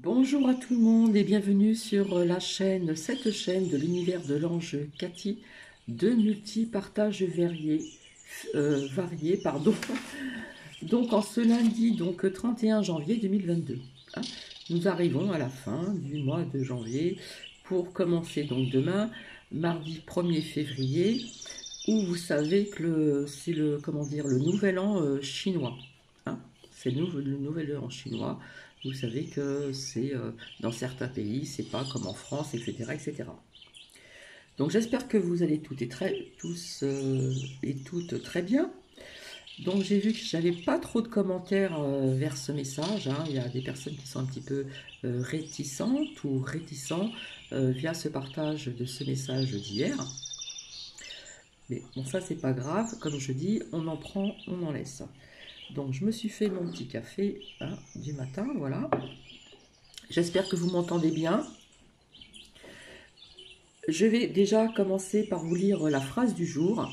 Bonjour à tout le monde et bienvenue sur la chaîne, cette chaîne de l'univers de l'ange Cathy, de multi-partages variés, pardon. Donc en ce lundi, donc 31 janvier 2022, hein, nous arrivons à la fin du mois de janvier pour commencer donc demain, mardi 1er février, où vous savez que c'est le, comment dire, le nouvel an chinois. Hein, c'est le nouvel an chinois. Vous savez que c'est dans certains pays, c'est pas comme en France, etc., etc. Donc j'espère que vous allez tous et toutes très bien. Donc j'ai vu que j'avais pas trop de commentaires vers ce message, hein. Il y a des personnes qui sont un petit peu réticentes ou réticents via ce partage de ce message d'hier. Mais bon, ça c'est pas grave, comme je dis, on en prend, on en laisse. Donc je me suis fait mon petit café hein, du matin, voilà. J'espère que vous m'entendez bien. Je vais déjà commencer par vous lire la phrase du jour.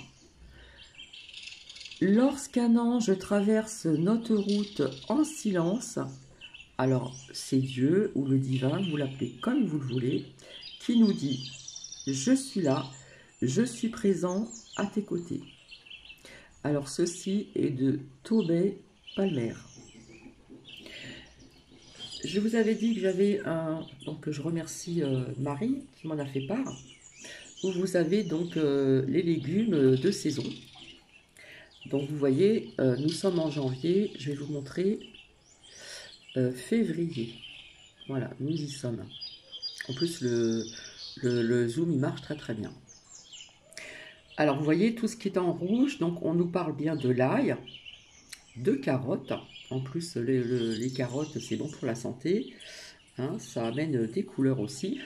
Lorsqu'un ange traverse notre route en silence, alors c'est Dieu ou le divin, vous l'appelez comme vous le voulez, qui nous dit « Je suis là, je suis présent à tes côtés ». Alors ceci est de Tobey Palmer. Je vous avais dit que j'avais un... Donc je remercie Marie qui m'en a fait part. Où vous avez donc les légumes de saison. Donc vous voyez, nous sommes en janvier. Je vais vous montrer février. Voilà, nous y sommes. En plus, le zoom, il marche très très bien. Alors vous voyez tout ce qui est en rouge. Donc on nous parle bien de l'ail, de carottes. En plus, les carottes, c'est bon pour la santé. Hein, ça amène des couleurs aussi.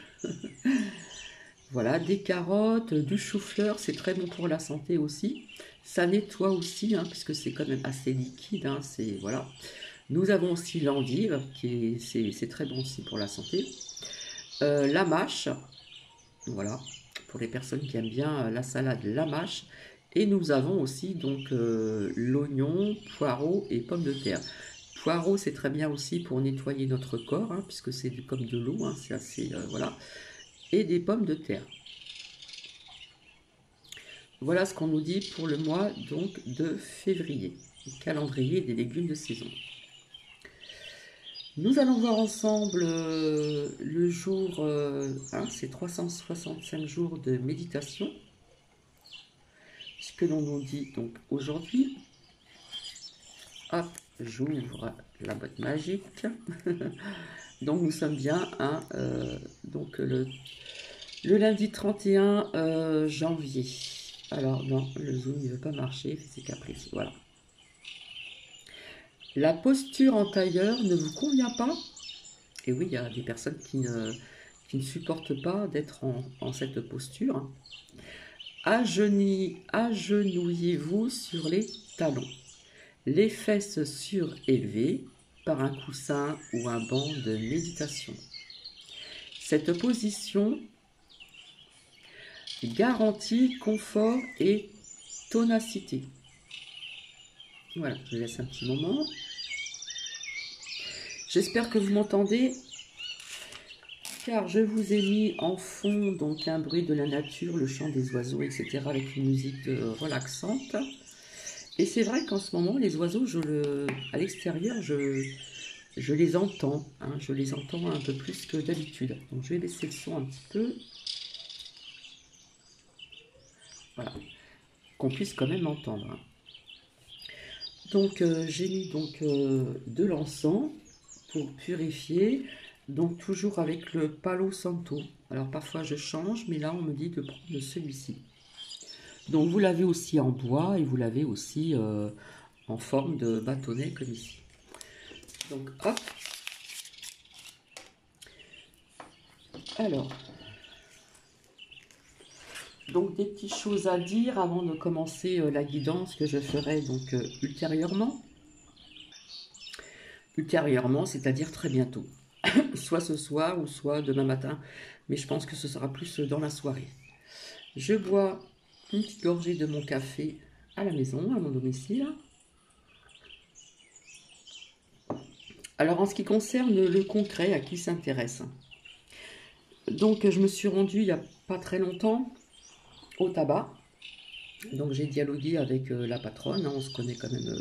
Voilà, des carottes, du chou-fleur, c'est très bon pour la santé aussi. Ça nettoie aussi, hein, puisque c'est quand même assez liquide. Hein, voilà. Nous avons aussi l'endive, c'est très bon aussi pour la santé. La mâche, voilà, pour les personnes qui aiment bien la salade, la mâche. Et nous avons aussi donc l'oignon, poireau et pommes de terre. Poireau, c'est très bien aussi pour nettoyer notre corps, hein, puisque c'est comme de l'eau, hein, c'est assez, voilà. Et des pommes de terre. Voilà ce qu'on nous dit pour le mois donc de février, le calendrier des légumes de saison. Nous allons voir ensemble le jour, hein, c'est 365 jours de méditation, ce que l'on nous dit donc aujourd'hui. Hop, j'ouvre la boîte magique. Donc nous sommes bien hein, donc le lundi 31 janvier. Alors non, le zoom ne veut pas marcher, c'est caprice, voilà. La posture en tailleur ne vous convient pas? Et oui, il y a des personnes qui ne supportent pas d'être en cette posture. Agenouillez-vous sur les talons, les fesses surélevées par un coussin ou un banc de méditation. Cette position garantit confort et tonacité. Voilà, je laisse un petit moment. J'espère que vous m'entendez, car je vous ai mis en fond donc un bruit de la nature, le chant des oiseaux, etc. avec une musique relaxante. Et c'est vrai qu'en ce moment, les oiseaux, à l'extérieur, je les entends. Hein, je les entends un peu plus que d'habitude. Donc je vais baisser le son un petit peu. Voilà, qu'on puisse quand même entendre. Hein. Donc j'ai mis donc de l'encens pour purifier, donc toujours avec le Palo Santo. Alors parfois je change, mais là on me dit de prendre celui-ci. Donc vous l'avez aussi en bois et vous l'avez aussi en forme de bâtonnet comme ici. Donc hop. Alors, donc des petites choses à dire avant de commencer la guidance que je ferai donc ultérieurement. Ultérieurement, c'est-à-dire très bientôt. Soit ce soir ou soit demain matin, mais je pense que ce sera plus dans la soirée. Je bois une petite gorgée de mon café à la maison, à mon domicile. Alors, en ce qui concerne le concret, à qui s'intéresse. Donc, je me suis rendue il n'y a pas très longtemps au tabac. Donc, j'ai dialogué avec la patronne, hein, on se connaît quand même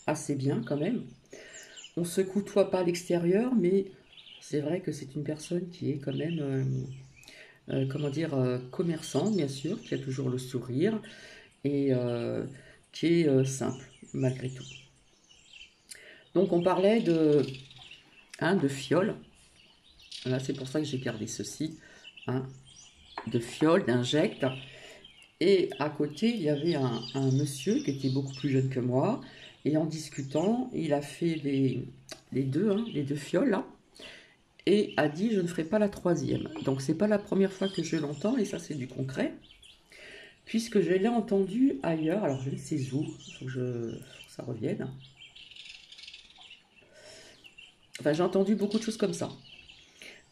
assez bien quand même. On se côtoie pas à l'extérieur, mais c'est vrai que c'est une personne qui est quand même, comment dire, commerçante, bien sûr, qui a toujours le sourire et qui est simple, malgré tout. Donc, on parlait de fioles. Là, c'est pour ça que j'ai gardé ceci, hein, de fioles, d'injectes. Et à côté, il y avait un monsieur qui était beaucoup plus jeune que moi. Et en discutant, il a fait les deux fioles là. Et a dit, je ne ferai pas la troisième. Donc, c'est pas la première fois que je l'entends. Et ça, c'est du concret. Puisque je l'ai entendu ailleurs. Alors, je ne sais où. Il faut que ça revienne. Enfin, j'ai entendu beaucoup de choses comme ça.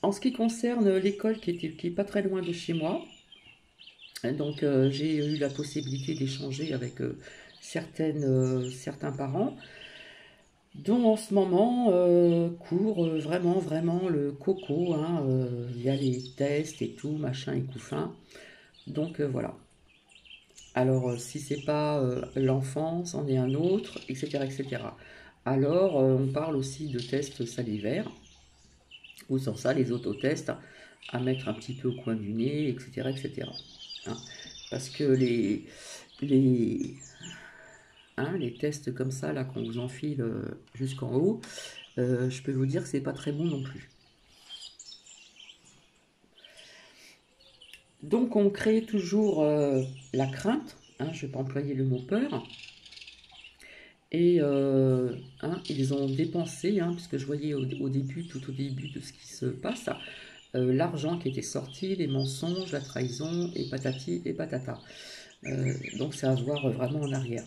En ce qui concerne l'école qui est pas très loin de chez moi, donc j'ai eu la possibilité d'échanger avec certains parents, dont en ce moment court vraiment le coco, hein, il y a les tests et tout, machin et couffin. Donc voilà. Alors si c'est pas l'enfant, c'en est un autre, etc. etc. Alors on parle aussi de tests salivaires, ou sans ça les autotests à mettre un petit peu au coin du nez, etc. etc. Hein. Parce que les, hein, les tests comme ça, là, qu'on vous enfile jusqu'en haut, je peux vous dire que c'est pas très bon non plus. Donc on crée toujours la crainte, hein, je ne vais pas employer le mot peur, et hein, ils ont dépensé, hein, puisque je voyais au début, tout au début de ce qui se passe, l'argent qui était sorti, les mensonges, la trahison, et patati et patata. Donc c'est à voir vraiment en arrière.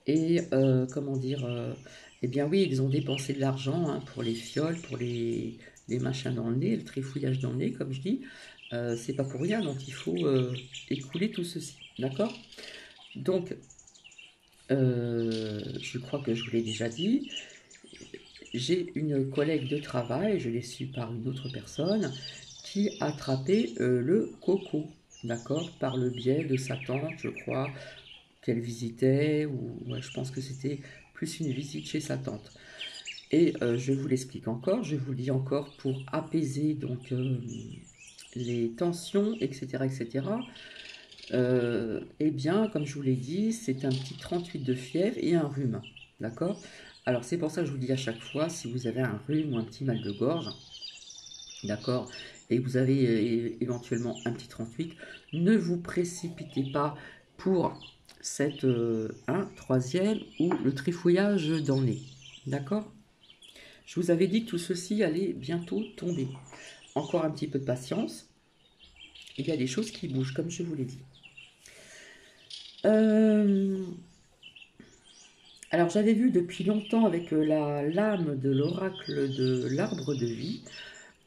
Et comment dire, eh bien oui, ils ont dépensé de l'argent, hein, pour les fioles, pour les machins dans le nez, le trifouillage dans le nez, comme je dis. C'est pas pour rien, donc il faut écouler tout ceci, d'accord? Donc, je crois que je vous l'ai déjà dit, j'ai une collègue de travail, je l'ai su par une autre personne, qui a attrapé le coco, d'accord? Par le biais de sa tante, je crois, qu'elle visitait, ou ouais, je pense que c'était plus une visite chez sa tante. Et je vous l'explique encore, je vous le dis encore pour apaiser donc les tensions, etc. etc. Eh bien, comme je vous l'ai dit, c'est un petit 38 de fièvre et un rhume. D'accord? Alors, c'est pour ça que je vous dis à chaque fois, si vous avez un rhume ou un petit mal de gorge, d'accord, et vous avez éventuellement un petit 38, ne vous précipitez pas pour cette troisième ou le trifouillage dans le nez. D'accord? Je vous avais dit que tout ceci allait bientôt tomber. Encore un petit peu de patience. Il y a des choses qui bougent, comme je vous l'ai dit. Alors j'avais vu depuis longtemps avec la lame de l'oracle de l'arbre de vie,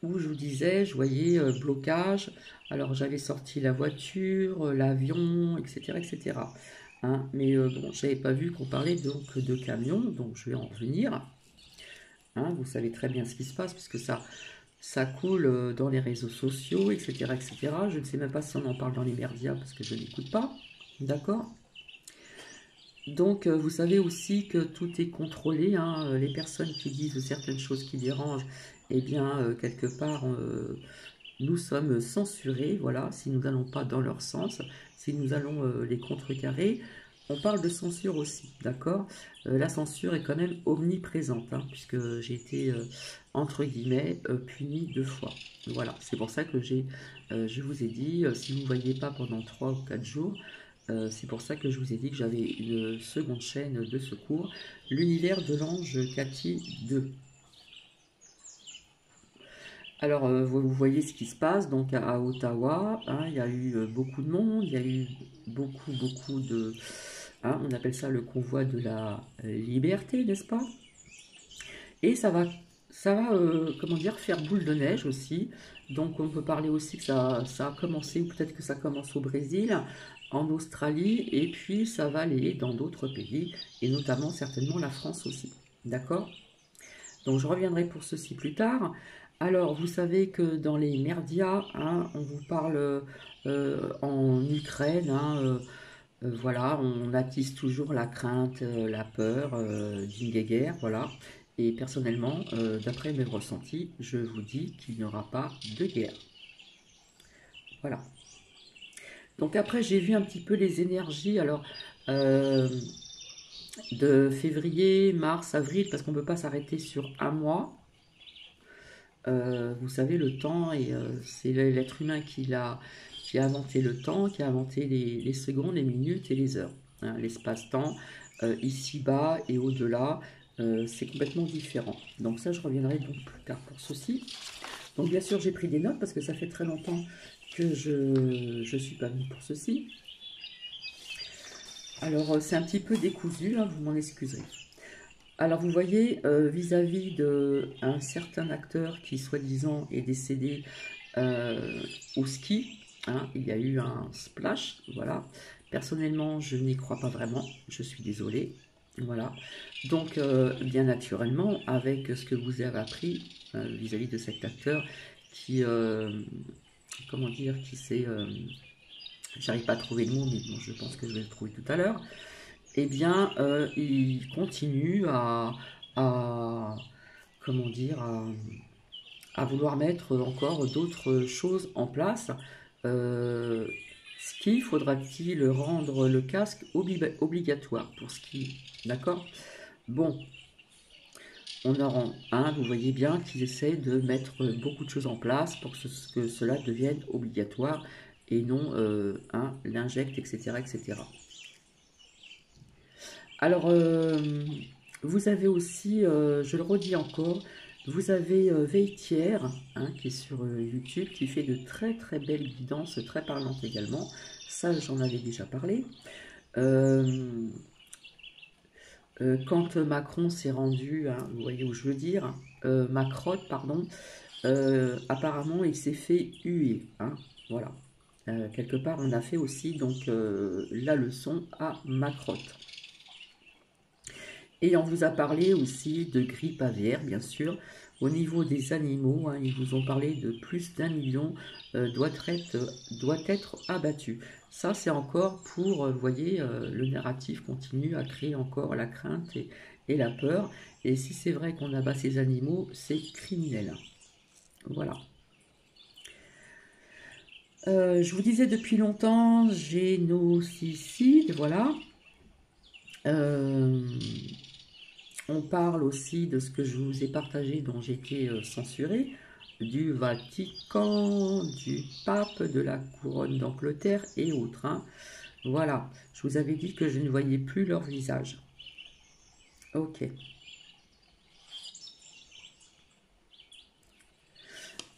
où je vous disais, je voyais blocage. Alors j'avais sorti la voiture, l'avion, etc. etc. Hein, mais bon, je n'avais pas vu qu'on parlait donc de camion, donc je vais en revenir. Hein, vous savez très bien ce qui se passe, puisque ça coule dans les réseaux sociaux, etc., etc. Je ne sais même pas si on en parle dans les médias, parce que je n'écoute pas. D'accord? Donc, vous savez aussi que tout est contrôlé, hein. Les personnes qui disent certaines choses qui dérangent, eh bien, quelque part, nous sommes censurés, voilà, si nous n'allons pas dans leur sens, si nous allons les contrecarrer. On parle de censure aussi, d'accord? La censure est quand même omniprésente, hein, puisque j'ai été, entre guillemets, punie 2 fois. Voilà, c'est pour ça que je vous ai dit, si vous ne voyez pas pendant 3 ou 4 jours, c'est pour ça que je vous ai dit que j'avais une seconde chaîne de secours, l'univers de l'ange Cathy 2. Alors, vous voyez ce qui se passe donc à Ottawa, hein, il y a eu beaucoup de monde, il y a eu beaucoup de... hein, on appelle ça le convoi de la liberté, n'est-ce pas? Et ça va comment dire, faire boule de neige aussi. Donc, on peut parler aussi que ça a commencé, ou peut-être que ça commence au Brésil, en Australie, et puis ça va aller dans d'autres pays, et notamment certainement la France aussi. D'accord? Donc je reviendrai pour ceci plus tard. Alors vous savez que dans les merdias, hein, on vous parle en Ukraine, hein, voilà, on attise toujours la crainte, la peur d'une guerre, voilà. Et personnellement, d'après mes ressentis, je vous dis qu'il n'y aura pas de guerre. Voilà. Donc après, j'ai vu un petit peu les énergies, alors, de février, mars, avril, parce qu'on ne peut pas s'arrêter sur un mois. Vous savez, le temps, et c'est l'être humain qui a inventé le temps, qui a inventé les secondes, les minutes et les heures. Hein, l'espace-temps, ici-bas et au-delà, c'est complètement différent. Donc ça, je reviendrai donc plus tard pour ceci. Donc bien sûr, j'ai pris des notes parce que ça fait très longtemps que je ne suis pas venue pour ceci. Alors, c'est un petit peu décousu, hein, vous m'en excuserez. Alors, vous voyez, vis-à-vis d'un certain acteur qui, soi-disant, est décédé au ski, hein, il y a eu un splash, voilà. Personnellement, je n'y crois pas vraiment, je suis désolée, voilà. Donc, bien naturellement, avec ce que vous avez appris vis-à-vis de cet acteur qui, comment dire, qui s'est... j'arrive pas à trouver le mot, mais bon, je pense que je vais le trouver tout à l'heure. Eh bien, il continue comment dire, à vouloir mettre encore d'autres choses en place. Ski, faudra-t-il rendre le casque obligatoire pour ski, d'accord? Bon, on en rend un, vous voyez bien qu'il essaie de mettre beaucoup de choses en place pour que cela devienne obligatoire et non l'injecte, etc., etc. Alors, vous avez aussi, je le redis encore, vous avez Veitière, hein, qui est sur YouTube, qui fait de très très belles guidances, très parlantes également. Ça, j'en avais déjà parlé. Quand Macron s'est rendu, hein, vous voyez où je veux dire, Macron, pardon, apparemment il s'est fait huer, hein, voilà. Quelque part, on a fait aussi donc la leçon à Macron. Et on vous a parlé aussi de grippe aviaire, bien sûr. Au niveau des animaux, hein, ils vous ont parlé de plus d'1 million doit être abattu. Ça, c'est encore pour, vous voyez, le narratif continue à créer encore la crainte et la peur. Et si c'est vrai qu'on abat ces animaux, c'est criminel. Voilà. Je vous disais depuis longtemps, génocide, voilà. On parle aussi de ce que je vous ai partagé, dont j'ai été censuré, du Vatican, du pape, de la couronne d'Angleterre et autres. Hein. Voilà, je vous avais dit que je ne voyais plus leur visage. Ok.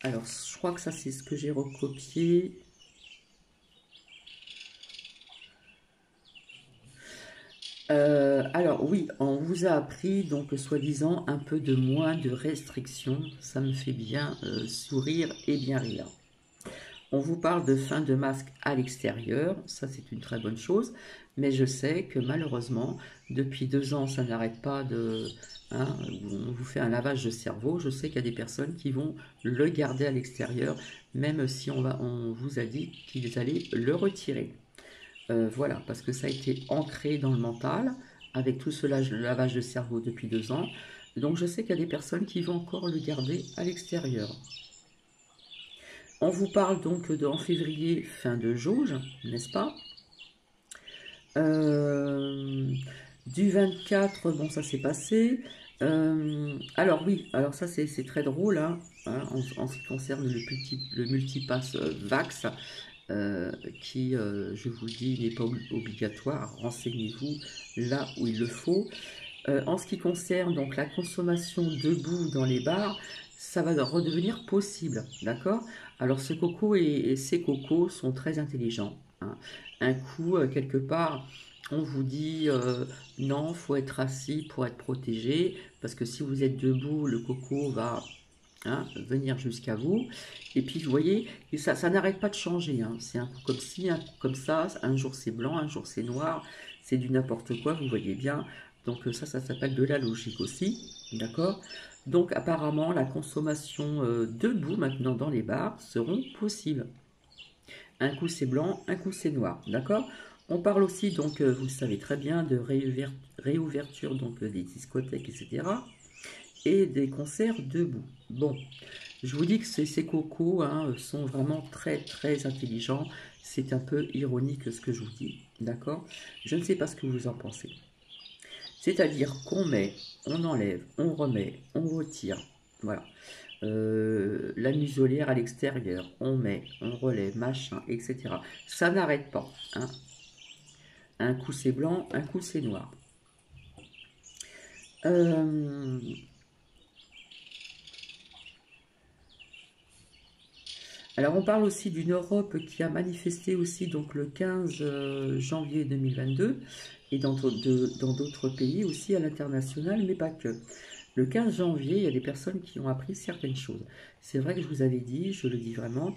Alors, je crois que ça, c'est ce que j'ai recopié. Alors oui, on vous a appris donc soi-disant un peu de moins de restrictions, ça me fait bien sourire et bien rire. On vous parle de fin de masque à l'extérieur, ça c'est une très bonne chose, mais je sais que malheureusement, depuis 2 ans, ça n'arrête pas de... Hein, on vous fait un lavage de cerveau, je sais qu'il y a des personnes qui vont le garder à l'extérieur, même si on vous a dit qu'ils allaient le retirer. Voilà, parce que ça a été ancré dans le mental, avec tout ce lavage de cerveau depuis 2 ans. Donc je sais qu'il y a des personnes qui vont encore le garder à l'extérieur. On vous parle donc en février, fin de jauge, n'est-ce pas? Du 24, bon ça s'est passé. Alors oui, alors ça c'est très drôle, hein, en ce qui concerne le multipass Vax. Qui, je vous dis, n'est pas obligatoire. Renseignez-vous là où il le faut. En ce qui concerne donc la consommation debout dans les bars, ça va redevenir possible, d'accord? Alors ce coco et ces cocos sont très intelligents. Hein. Un coup, quelque part, on vous dit non, faut être assis pour être protégé, parce que si vous êtes debout, le coco va venir jusqu'à vous. Et puis vous voyez, ça n'arrête pas de changer. Hein. C'est un coup comme ci, un coup comme ça. Un jour c'est blanc, un jour c'est noir. C'est du n'importe quoi, vous voyez bien. Donc ça s'appelle de la logique aussi. D'accord? Donc apparemment, la consommation debout maintenant dans les bars seront possibles. Un coup c'est blanc, un coup c'est noir, d'accord? On parle aussi, donc vous le savez très bien, de réouverture donc, des discothèques, etc. Et des concerts debout. Bon, je vous dis que ces cocos hein, sont vraiment très très intelligents. C'est un peu ironique ce que je vous dis, d'accord? Je ne sais pas ce que vous en pensez. C'est-à-dire qu'on met, on enlève, on remet, on retire. Voilà. La muselière à l'extérieur, on met, on relève, machin, etc. Ça n'arrête pas. Hein. Un coup c'est blanc, un coup c'est noir. Euh, alors on parle aussi d'une Europe qui a manifesté aussi donc le 15 janvier 2022 et dans d'autres pays aussi à l'international, mais pas que. Le 15 janvier, il y a des personnes qui ont appris certaines choses. C'est vrai que je vous avais dit, je le dis vraiment,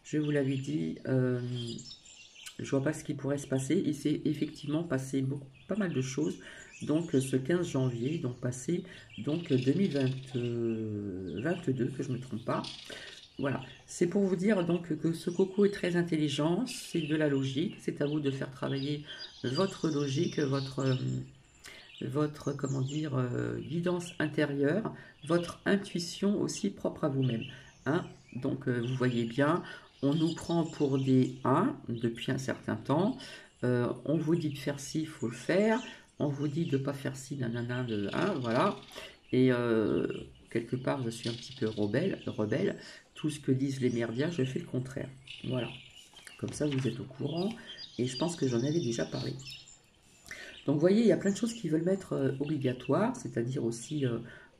je vous l'avais dit, je vois pas ce qui pourrait se passer. Il s'est effectivement passé pas mal de choses. Donc ce 15 janvier, donc passé donc 2022, que je ne me trompe pas. Voilà, c'est pour vous dire donc que ce coco est très intelligent, c'est de la logique, c'est à vous de faire travailler votre logique, votre comment dire, guidance intérieure, votre intuition aussi propre à vous-même. Hein. Donc vous voyez bien, on nous prend pour des 1 depuis un certain temps. On vous dit de faire ci, il faut le faire. On vous dit de ne pas faire ci, nanana, de 1, voilà. Et quelque part, je suis un petit peu rebelle. Tout ce que disent les merdias, je fais le contraire. Voilà. Comme ça, vous êtes au courant. Et je pense que j'en avais déjà parlé. Donc vous voyez, il y a plein de choses qui veulent mettre obligatoire, c'est-à-dire aussi,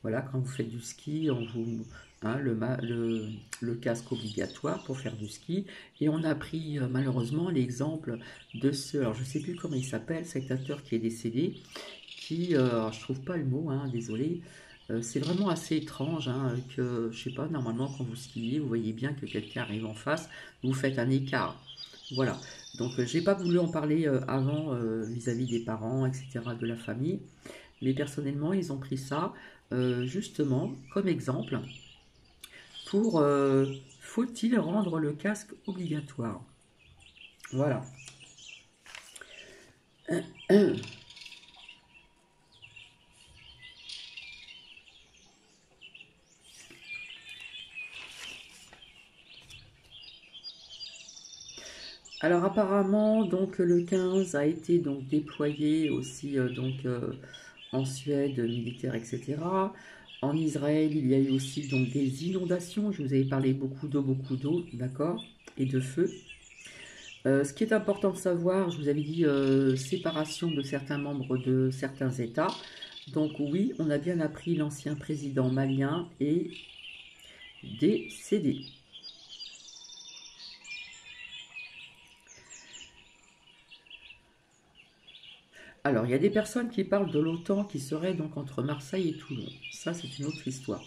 voilà, quand vous faites du ski, on vous, hein, le casque obligatoire pour faire du ski. Et on a pris malheureusement l'exemple de ce, alors je ne sais plus comment il s'appelle, cet acteur qui est décédé, qui, alors, je trouve pas le mot, hein, désolé, c'est vraiment assez étrange hein, que, je sais pas, normalement quand vous skiez, vous voyez bien que quelqu'un arrive en face, vous faites un écart. Voilà, donc j'ai pas voulu en parler avant vis-à-vis des parents, etc., de la famille, mais personnellement, ils ont pris ça justement comme exemple pour faut-il rendre le casque obligatoire? Voilà. Alors apparemment, donc le 15 a été donc déployé aussi en Suède, militaire, etc. En Israël, il y a eu aussi donc des inondations. Je vous avais parlé beaucoup d'eau, d'accord, et de feu. Ce qui est important de savoir, je vous avais dit séparation de certains membres de certains États. Donc oui, on a bien appris l'ancien président malien est décédé. Alors, il y a des personnes qui parlent de l'OTAN qui serait donc entre Marseille et Toulon. Ça, c'est une autre histoire.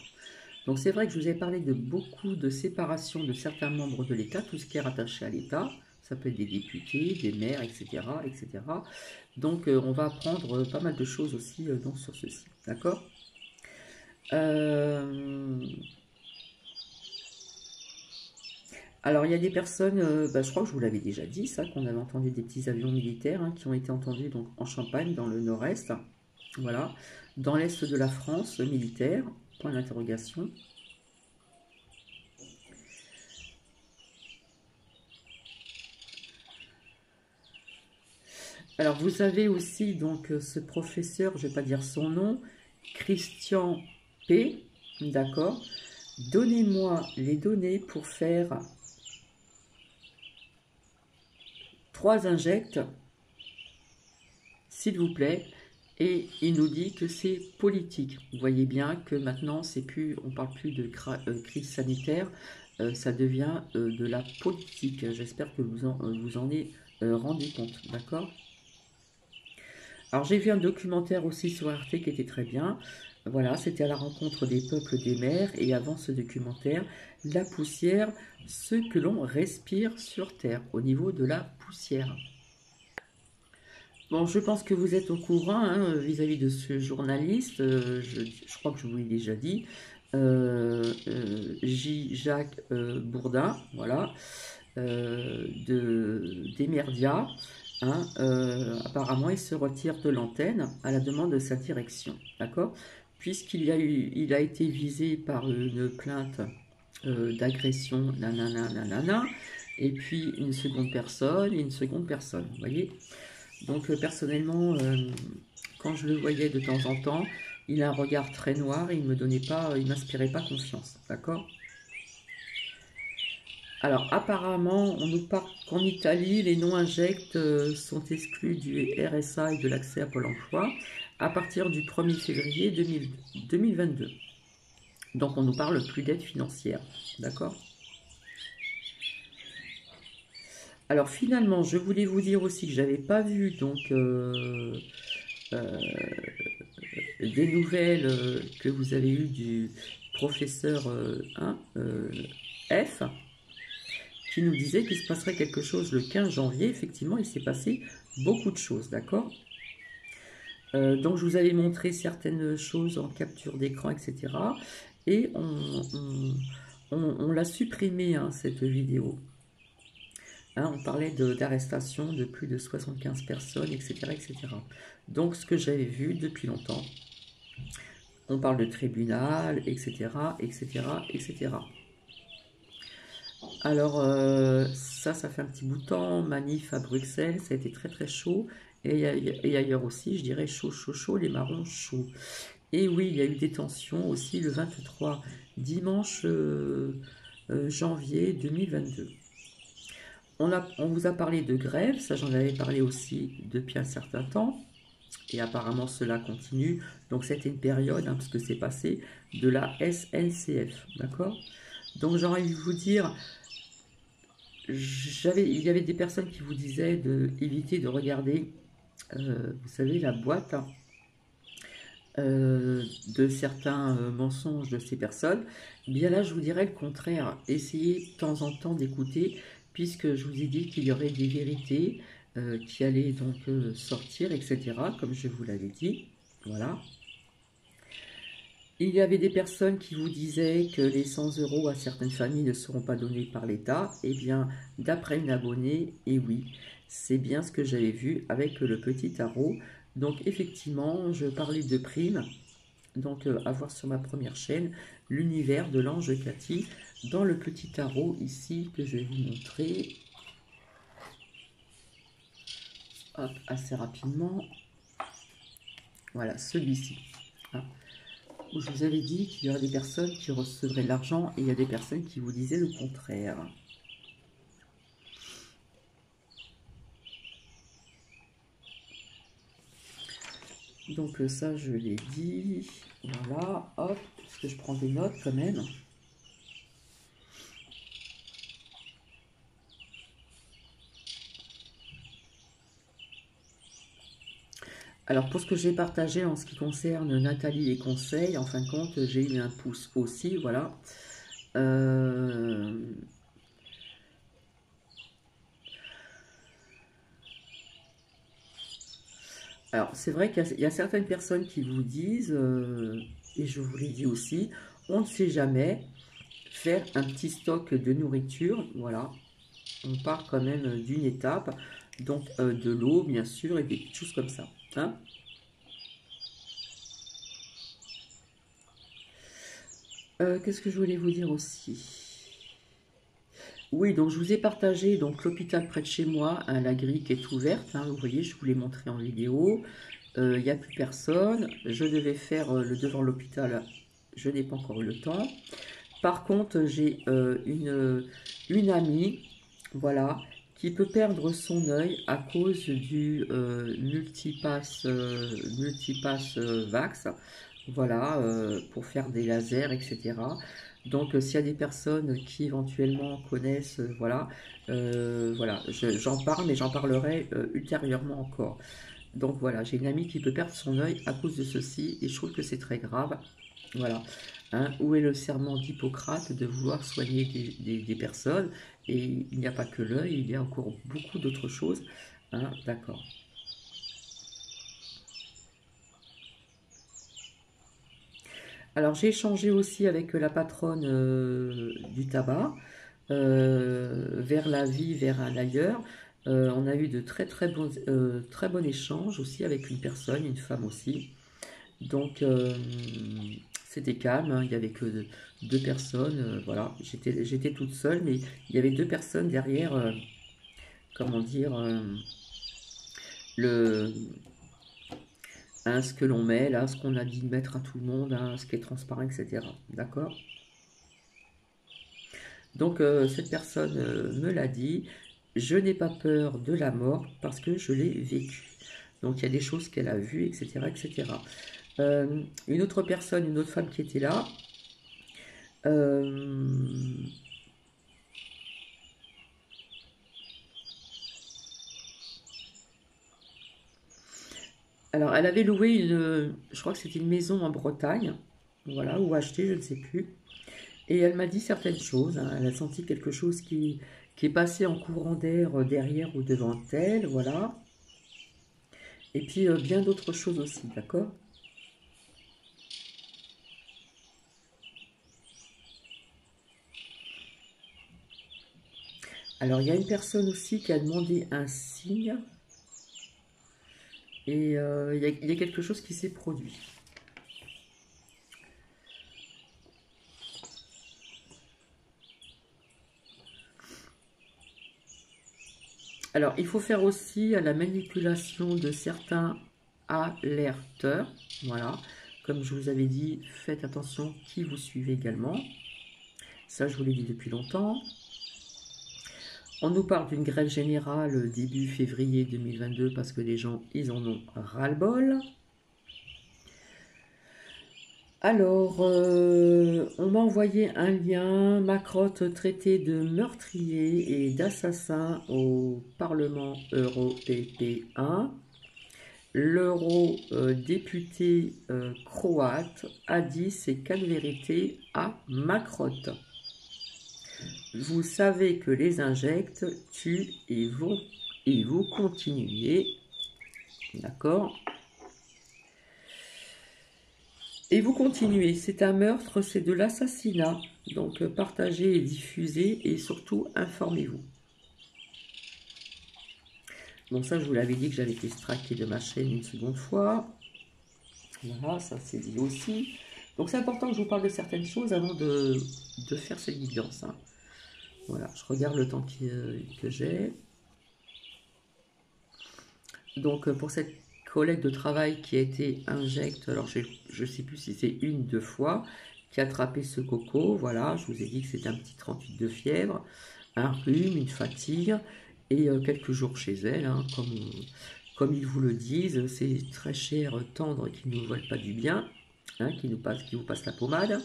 Donc, c'est vrai que je vous ai parlé de beaucoup de séparation de certains membres de l'État, tout ce qui est rattaché à l'État. Ça peut être des députés, des maires, etc. etc. Donc, on va apprendre pas mal de choses aussi donc, sur ceci. D'accord Alors, il y a des personnes, je crois que je vous l'avais déjà dit, ça, qu'on avait entendu des petits avions militaires hein, qui ont été entendus donc, en Champagne, dans le nord-est, voilà, dans l'est de la France, militaire, point d'interrogation. Alors, vous avez aussi donc ce professeur, je ne vais pas dire son nom, Christian P, d'accord. Donnez-moi les données pour faire 3 injects, s'il vous plaît. Et il nous dit que c'est politique. Vous voyez bien que maintenant, c'est plus, on ne parle plus de crise sanitaire, ça devient de la politique. J'espère que vous en êtes rendu compte, d'accord? Alors j'ai vu un documentaire aussi sur Arte qui était très bien. Voilà, c'était à la rencontre des peuples des mers. Et avant ce documentaire, la poussière, ce que l'on respire sur Terre, au niveau de la poussière. Bon, je pense que vous êtes au courant hein, vis-à-vis de ce journaliste, je crois que je vous l'ai déjà dit, J. Jacques Bourdin, voilà, des Merdias. Hein, apparemment, il se retire de l'antenne à la demande de sa direction, d'accord? Puisqu'il il a été visé par une plainte d'agression, nanana, nanana, et puis une seconde personne, et une seconde personne, vous voyez? Donc personnellement, quand je le voyais de temps en temps, il a un regard très noir et il me donnait pas, il m'inspirait pas confiance, d'accord? Alors apparemment, on nous parle qu'en Italie, les non-injects sont exclus du RSA et de l'accès à Pôle emploi à partir du 1er février 2022. Donc on nous parle plus d'aide financière, d'accord? Alors finalement, je voulais vous dire aussi que j'avais pas vu donc des nouvelles que vous avez eues du professeur F, qui nous disait qu'il se passerait quelque chose le 15 janvier. Effectivement, il s'est passé beaucoup de choses, d'accord? Donc je vous avais montré certaines choses en capture d'écran, etc. Et on l'a supprimé, hein, cette vidéo. Hein, on parlait d'arrestation de plus de 75 personnes, etc., etc. Donc ce que j'avais vu depuis longtemps, on parle de tribunal, etc., etc., etc. Alors, ça fait un petit bout de temps, manif à Bruxelles, ça a été très très chaud, et ailleurs aussi, je dirais chaud, chaud, chaud, les marrons chauds. Et oui, il y a eu des tensions aussi le 23, dimanche janvier 2022. On vous a parlé de grève, ça j'en avais parlé aussi depuis un certain temps, et apparemment cela continue. Donc c'était une période, hein, parce que c'est passé, de la SNCF, d'accord? Donc j'ai envie de vous dire, il y avait des personnes qui vous disaient d'éviter de regarder, vous savez, la boîte hein, de certains mensonges de ces personnes. Bien là, je vous dirais le contraire. Essayez de temps en temps d'écouter, puisque je vous ai dit qu'il y aurait des vérités qui allaient donc sortir, etc., comme je vous l'avais dit. Voilà. Il y avait des personnes qui vous disaient que les 100 € à certaines familles ne seront pas donnés par l'État. Eh bien, d'après une abonnée, et oui, c'est bien ce que j'avais vu avec le petit tarot. Donc, effectivement, je parlais de primes. Donc, à voir sur ma première chaîne, l'univers de l'ange Cathy, dans le petit tarot ici que je vais vous montrer. Hop, assez rapidement. Voilà, celui-ci. Hein. Où je vous avais dit qu'il y aurait des personnes qui recevraient de l'argent et il y a des personnes qui vous disaient le contraire. Donc ça, je l'ai dit. Voilà, hop, parce que je prends des notes quand même. Alors pour ce que j'ai partagé en ce qui concerne Nathalie et conseils, en fin de compte, j'ai eu un pouce aussi, voilà. Alors c'est vrai qu'il y a certaines personnes qui vous disent, et je vous l'ai dit aussi, on ne sait jamais, faire un petit stock de nourriture, voilà. On part quand même d'une étape, donc de l'eau bien sûr et des petites choses comme ça. Hein. Qu'est-ce que je voulais vous dire aussi? Oui, donc je vous ai partagé donc l'hôpital près de chez moi, hein, la grille qui est ouverte, hein, vous voyez, je vous l'ai montré en vidéo. Il n'y a plus personne. Je devais faire le devant l'hôpital, je n'ai pas encore eu le temps. Par contre, j'ai une amie, voilà, qui peut perdre son œil à cause du multipass, Vax, voilà, pour faire des lasers, etc. Donc, s'il y a des personnes qui éventuellement connaissent, voilà, voilà, j'en parle, mais j'en parlerai ultérieurement encore. Donc voilà, j'ai une amie qui peut perdre son œil à cause de ceci, et je trouve que c'est très grave. Voilà. Hein, où est le serment d'Hippocrate de vouloir soigner des personnes? Et il n'y a pas que l'œil, il y a encore beaucoup d'autres choses. Hein, d'accord. Alors j'ai échangé aussi avec la patronne du tabac, vers la vie, vers un ailleurs. On a eu de très bons échanges aussi avec une personne, une femme aussi. Donc c'était calme, hein, il n'y avait que deux personnes, voilà. J'étais toute seule, mais il y avait deux personnes derrière, comment dire, le, hein, ce que l'on met là, ce qu'on a dit de mettre à tout le monde, hein, ce qui est transparent, etc. D'accord? Donc cette personne me l'a dit, je n'ai pas peur de la mort parce que je l'ai vécue. Donc il y a des choses qu'elle a vues, etc. etc. Une autre personne, une autre femme qui était là, euh, alors elle avait loué je crois que c'était une maison en Bretagne, voilà, ou acheté, je ne sais plus. Et elle m'a dit certaines choses, hein. Elle a senti quelque chose qui est passé en courant d'air derrière ou devant elle, voilà. Et puis bien d'autres choses aussi, d'accord? Alors, il y a une personne aussi qui a demandé un signe et il y a quelque chose qui s'est produit. Alors, il faut faire aussi la manipulation de certains alerteurs. Voilà. Comme je vous avais dit, faites attention qui vous suivez également. Ça, je vous l'ai dit depuis longtemps. On nous parle d'une grève générale début février 2022 parce que les gens, ils en ont ras-le-bol. Alors, on m'a envoyé un lien, Macrotte traité de meurtrier et d'assassin au Parlement européen. L'eurodéputé croate a dit ses quatre vérités à Macrotte. Vous savez que les injects tuent et vous continuez. D'accord? Et vous continuez. C'est un meurtre, c'est de l'assassinat. Donc partagez et diffusez et surtout informez-vous. Bon, ça, je vous l'avais dit que j'avais été straqué de ma chaîne une seconde fois. Voilà, ça c'est dit aussi. Donc c'est important que je vous parle de certaines choses avant de faire cette guidance, hein. Voilà, je regarde le temps que j'ai. Donc pour cette collègue de travail qui a été injecte, alors je ne sais plus si c'est une, deux fois, qui a attrapé ce coco, voilà, je vous ai dit que c'était un petit 38 de fièvre, un rhume, une fatigue, et quelques jours chez elle, hein, comme ils vous le disent, c'est très cher, tendre, qui ne vous veulent pas du bien, hein, qui vous passe la pommade,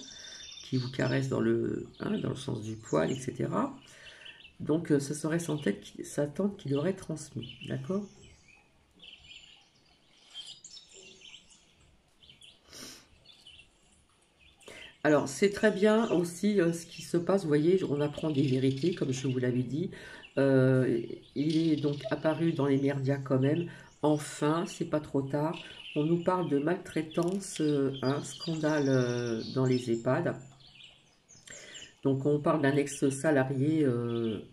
qui vous caresse hein, dans le sens du poil, etc. Donc ce serait sa tante qui l'aurait transmis, d'accord? Alors, c'est très bien aussi ce qui se passe. Vous voyez, on apprend des vérités, comme je vous l'avais dit. Euh, il est donc apparu dans les médias quand même. Enfin, c'est pas trop tard. On nous parle de maltraitance, un scandale dans les EHPAD. Donc, on parle d'un ex-salarié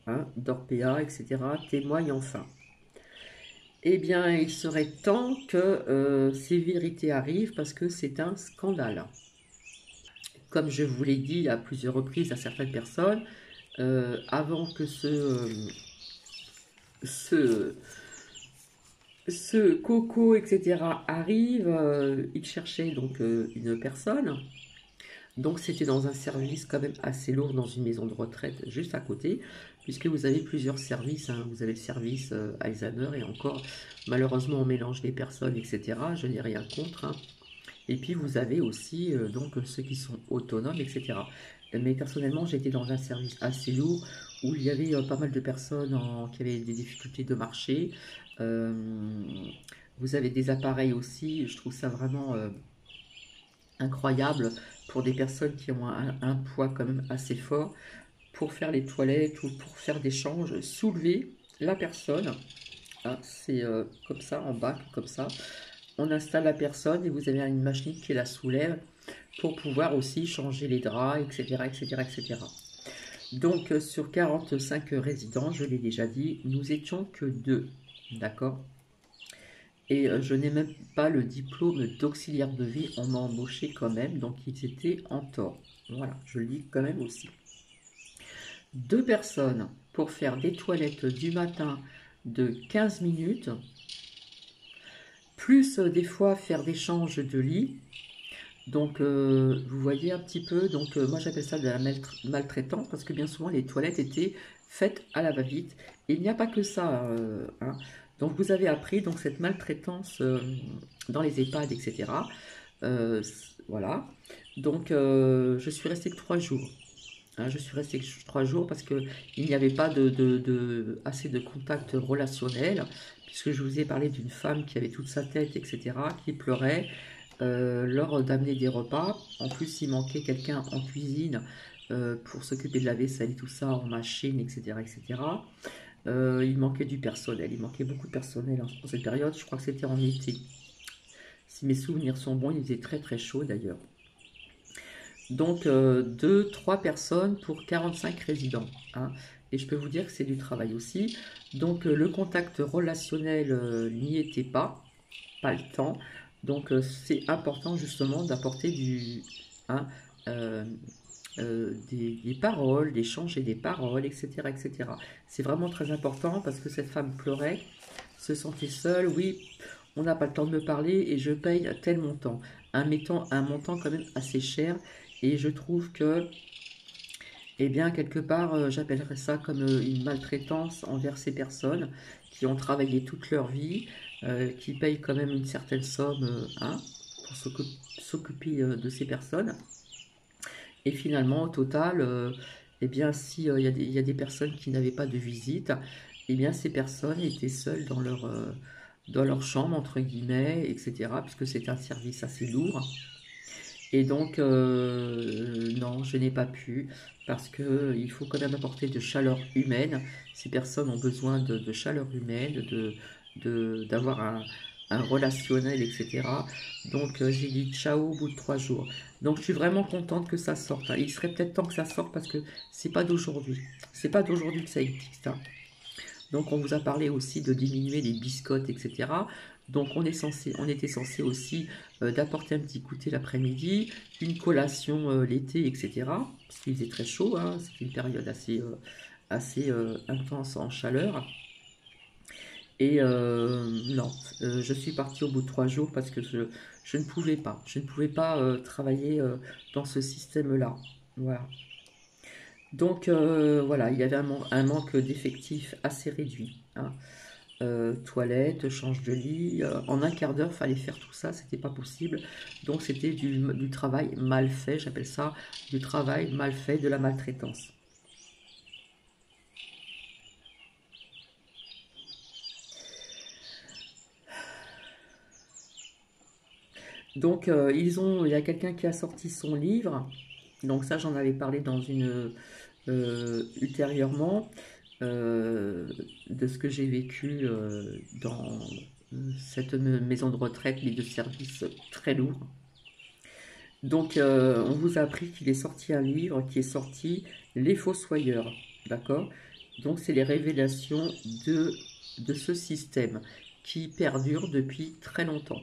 hein, d'Orpea, etc. Témoigne enfin. Eh bien, il serait temps que ces vérités arrivent parce que c'est un scandale. Comme je vous l'ai dit à plusieurs reprises à certaines personnes, avant que ce, ce coco, etc., arrive, il cherchait donc une personne. Donc c'était dans un service quand même assez lourd, dans une maison de retraite juste à côté, puisque vous avez plusieurs services, hein. Vous avez le service Alzheimer et encore, malheureusement on mélange les personnes, etc. Je n'ai rien contre, hein. Et puis vous avez aussi donc ceux qui sont autonomes, etc. Mais personnellement, j'étais dans un service assez lourd où il y avait pas mal de personnes qui avaient des difficultés de marcher. Euh, Vous avez des appareils aussi. Je trouve ça vraiment incroyable pour des personnes qui ont un poids quand même assez fort pour faire les toilettes ou pour faire des changes, soulever la personne. Hein, c'est comme ça, en bas, comme ça. On installe la personne et vous avez une machine qui la soulève. pour pouvoir aussi changer les draps, etc., etc., etc. Donc, sur 45 résidents, je l'ai déjà dit, nous étions que 2, d'accord? Et je n'ai même pas le diplôme d'auxiliaire de vie, on m'a embauché quand même, donc ils étaient en tort. Voilà, je le dis quand même aussi. 2 personnes pour faire des toilettes du matin de 15 minutes, plus des fois faire des changes de lit. Donc, vous voyez un petit peu, donc moi j'appelle ça de la maltraitance, parce que bien souvent les toilettes étaient faites à la va-vite. Et il n'y a pas que ça, hein. Donc vous avez appris donc, cette maltraitance dans les EHPAD, etc. Voilà. Donc je suis restée que 3 jours. Hein, je suis restée que 3 jours parce qu'il n'y avait pas assez de contact relationnel, puisque je vous ai parlé d'une femme qui avait toute sa tête, etc., qui pleurait lors d'amener des repas. En plus, il manquait quelqu'un en cuisine pour s'occuper de la vaisselle et tout ça, en machine, etc., etc. Il manquait du personnel, il manquait beaucoup de personnel en cette période. Je crois que c'était en été. Si mes souvenirs sont bons, il faisait très très chaud d'ailleurs. Donc 2-3 personnes pour 45 résidents. Hein. Et je peux vous dire que c'est du travail aussi. Donc le contact relationnel n'y était pas le temps. Donc c'est important justement d'apporter hein, euh, des paroles, d'échanger des paroles, etc., etc. C'est vraiment très important parce que cette femme pleurait, se sentait seule. Oui, on n'a pas le temps de me parler et je paye tel montant. Un montant quand même assez cher. Et je trouve que, eh bien, quelque part, j'appellerais ça comme une maltraitance envers ces personnes qui ont travaillé toute leur vie, qui payent quand même une certaine somme hein, pour s'occuper de ces personnes. Et finalement, au total, eh bien, s'il y a des personnes qui n'avaient pas de visite, eh bien, ces personnes étaient seules dans leur chambre, entre guillemets, etc., puisque c'est un service assez lourd. Et donc, non, je n'ai pas pu, parce qu'il faut quand même apporter de chaleur humaine. Ces personnes ont besoin de chaleur humaine, d'avoir un relationnel, etc. Donc, j'ai dit ciao au bout de 3 jours. Donc, je suis vraiment contente que ça sorte. Hein. Il serait peut-être temps que ça sorte, parce que c'est pas d'aujourd'hui. C'est pas d'aujourd'hui que ça existe. Hein. Donc on vous a parlé aussi de diminuer les biscottes, etc. Donc on était censé aussi d'apporter un petit goûter l'après-midi, une collation l'été, etc. Parce qu'il faisait très chaud, hein, c'était une période assez intense en chaleur. Et non, je suis partie au bout de 3 jours parce que je ne pouvais pas. Je ne pouvais pas travailler dans ce système-là. Voilà. Donc voilà, il y avait un manque d'effectifs assez réduit. Hein. Toilette, change de lit, en un quart d'heure, fallait faire tout ça, c'était pas possible. Donc c'était du travail mal fait, j'appelle ça du travail mal fait, de la maltraitance. Donc il y a quelqu'un qui a sorti son livre. Donc ça, j'en avais parlé dans ultérieurement de ce que j'ai vécu dans cette maison de retraite, mais de services très lourds. Donc, on vous a appris qu'il est sorti un livre qui est sorti Les Fossoyeurs, d'accord? Donc, c'est les révélations de ce système qui perdure depuis très longtemps.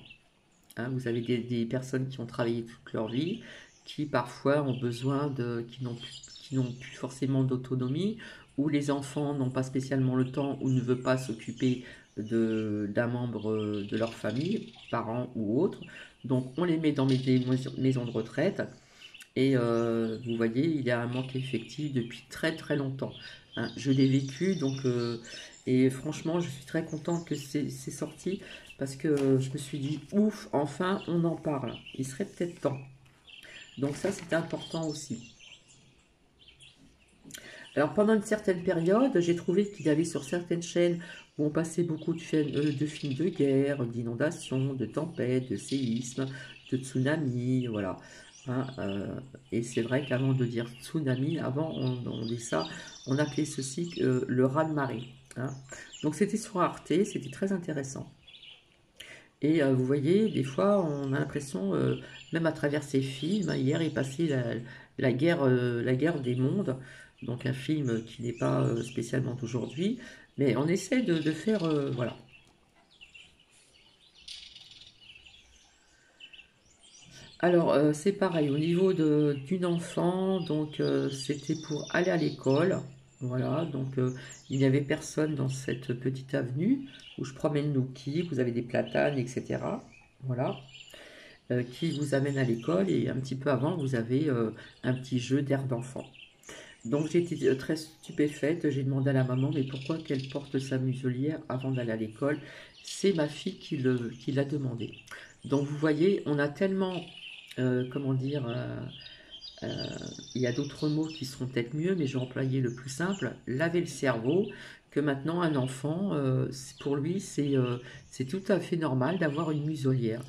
Hein, vous avez des personnes qui ont travaillé toute leur vie, qui parfois ont besoin qui n'ont plus forcément d'autonomie, ou les enfants n'ont pas spécialement le temps ou ne veulent pas s'occuper d'un membre de leur famille, parents ou autres. Donc on les met dans des maisons de retraite et vous voyez, il y a un manque effectif depuis très très longtemps. Hein, je l'ai vécu donc et franchement je suis très contente que c'est sorti parce que je me suis dit ouf, enfin on en parle. Il serait peut-être temps. Donc ça c'est important aussi. Alors pendant une certaine période, j'ai trouvé qu'il y avait sur certaines chaînes où on passait beaucoup de films de guerre, d'inondations, de tempêtes, de séismes, de tsunamis, voilà. Hein, et c'est vrai qu'avant de dire tsunami, avant on dit ça, on appelait ceci le raz-de-marée. Hein. Donc c'était sur Arte, c'était très intéressant. Et vous voyez, des fois, on a l'impression, même à travers ces films, hein, hier est passé la guerre des mondes, donc un film qui n'est pas spécialement d'aujourd'hui, mais on essaie de faire, voilà. Alors, c'est pareil, au niveau d'une enfant, donc c'était pour aller à l'école, voilà, donc il n'y avait personne dans cette petite avenue où je promène Nouki, vous avez des platanes, etc. Voilà, qui vous amène à l'école et un petit peu avant, vous avez un petit jeu d'air d'enfant. Donc j'ai été très stupéfaite, j'ai demandé à la maman, mais pourquoi qu'elle porte sa muselière avant d'aller à l'école? C'est ma fille qui l'a demandé. Donc vous voyez, on a tellement, comment dire, il y a d'autres mots qui seront peut-être mieux, mais je vais employer le plus simple, laver le cerveau, que maintenant un enfant, pour lui, c'est tout à fait normal d'avoir une muselière.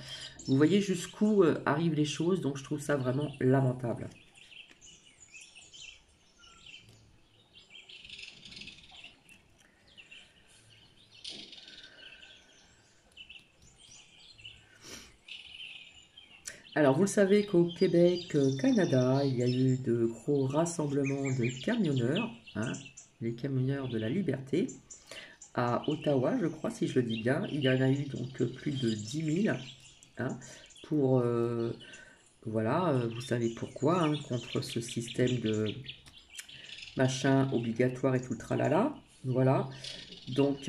Vous voyez jusqu'où arrivent les choses, donc je trouve ça vraiment lamentable. Alors, vous le savez qu'au Québec, Canada, il y a eu de gros rassemblements de camionneurs, hein, les camionneurs de la liberté, à Ottawa, je crois, si je le dis bien. Il y en a eu donc plus de 10 000, hein, pour, voilà, vous savez pourquoi, hein, contre ce système de machin obligatoire et tout le tralala. Voilà. Donc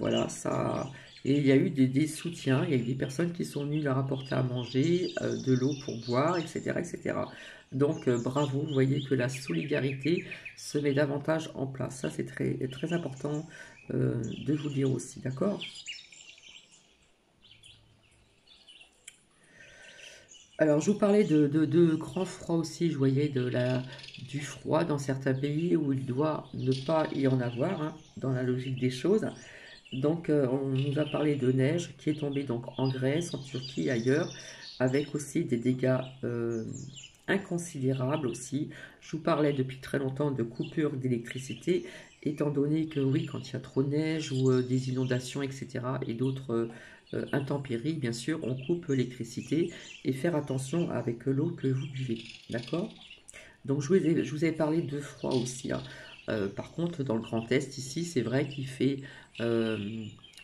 voilà, ça. Et il y a eu des soutiens, il y a eu des personnes qui sont venues leur apporter à manger, de l'eau pour boire, etc. etc. Donc bravo, vous voyez que la solidarité se met davantage en place. Ça, c'est très, très important de vous dire aussi, d'accord? Alors, je vous parlais de grand froid aussi, je voyais du froid dans certains pays où il doit ne pas y en avoir, hein, dans la logique des choses. Donc, on nous a parlé de neige qui est tombée donc en Grèce, en Turquie, ailleurs, avec aussi des dégâts inconsidérables aussi. Je vous parlais depuis très longtemps de coupures d'électricité, étant donné que oui, quand il y a trop de neige ou des inondations, etc., et d'autres intempéries, bien sûr, on coupe l'électricité et faire attention avec l'eau que vous buvez. D'accord? Donc je vous ai parlé de froid aussi, hein. Par contre, dans le Grand Est, ici, c'est vrai qu'il fait euh,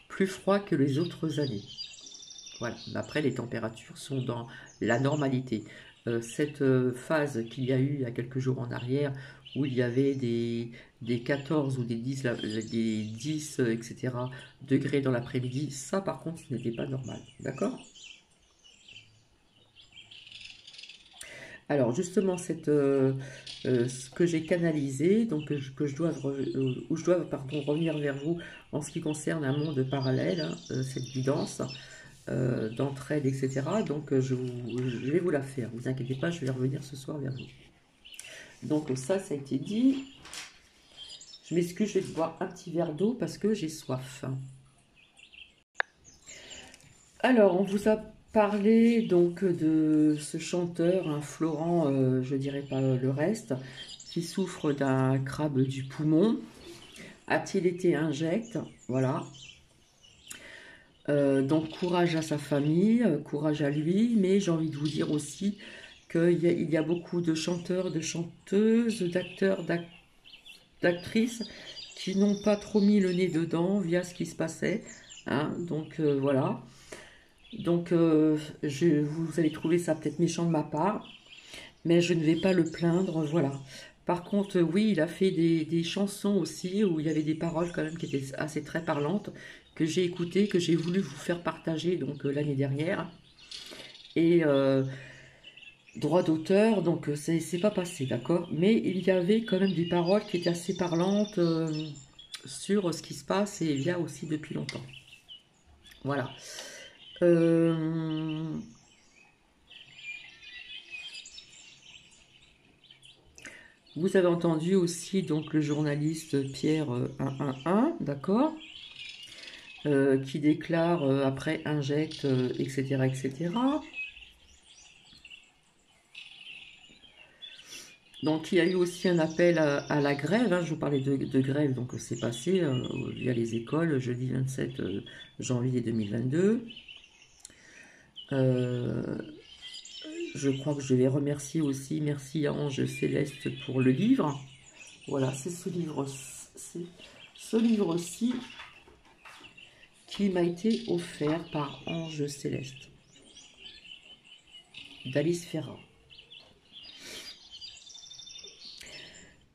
plus froid que les autres années. Voilà. Mais après, les températures sont dans la normalité. Cette phase qu'il y a eu il y a quelques jours en arrière, où il y avait des 14 ou des 10, des 10 etc., degrés dans l'après-midi, ça par contre, ce n'était pas normal. D'accord? Alors justement, ce que j'ai canalisé, donc que je dois, où je dois pardon, revenir vers vous en ce qui concerne un monde parallèle, hein, cette guidance d'entraide, etc. Donc je vais vous la faire, vous inquiétez pas, je vais revenir ce soir vers vous. Donc ça a été dit. Je m'excuse, je vais boire un petit verre d'eau parce que j'ai soif. Alors, on vous a parlé donc de ce chanteur, un Florent, je dirais pas le reste, qui souffre d'un crabe du poumon. A-t-il été injecté? Voilà. Donc courage à sa famille, courage à lui, mais j'ai envie de vous dire aussi qu'il y a beaucoup de chanteurs, de chanteuses, d'acteurs, d'actrices qui n'ont pas trop mis le nez dedans via ce qui se passait, hein. Donc voilà. Donc vous allez trouver ça peut-être méchant de ma part, mais je ne vais pas le plaindre, voilà. Par contre, oui, il a fait des chansons aussi où il y avait des paroles quand même qui étaient assez très parlantes, que j'ai écoutées, que j'ai voulu vous faire partager donc l'année dernière. Et droit d'auteur, donc c'est pas passé, d'accord? Mais il y avait quand même des paroles qui étaient assez parlantes sur ce qui se passe et il y a aussi depuis longtemps. Voilà. Euh, Vous avez entendu aussi donc le journaliste Pierre 111, d'accord, qui déclare après injecte, etc., etc. Donc il y a eu aussi un appel à la grève, hein. Je vous parlais de grève, donc c'est passé via les écoles jeudi 27 janvier 2022. Je crois que je vais remercier aussi, merci à Ange Céleste pour le livre. Voilà, c'est ce livre-ci qui m'a été offert par Ange Céleste, d'Alice Ferrat.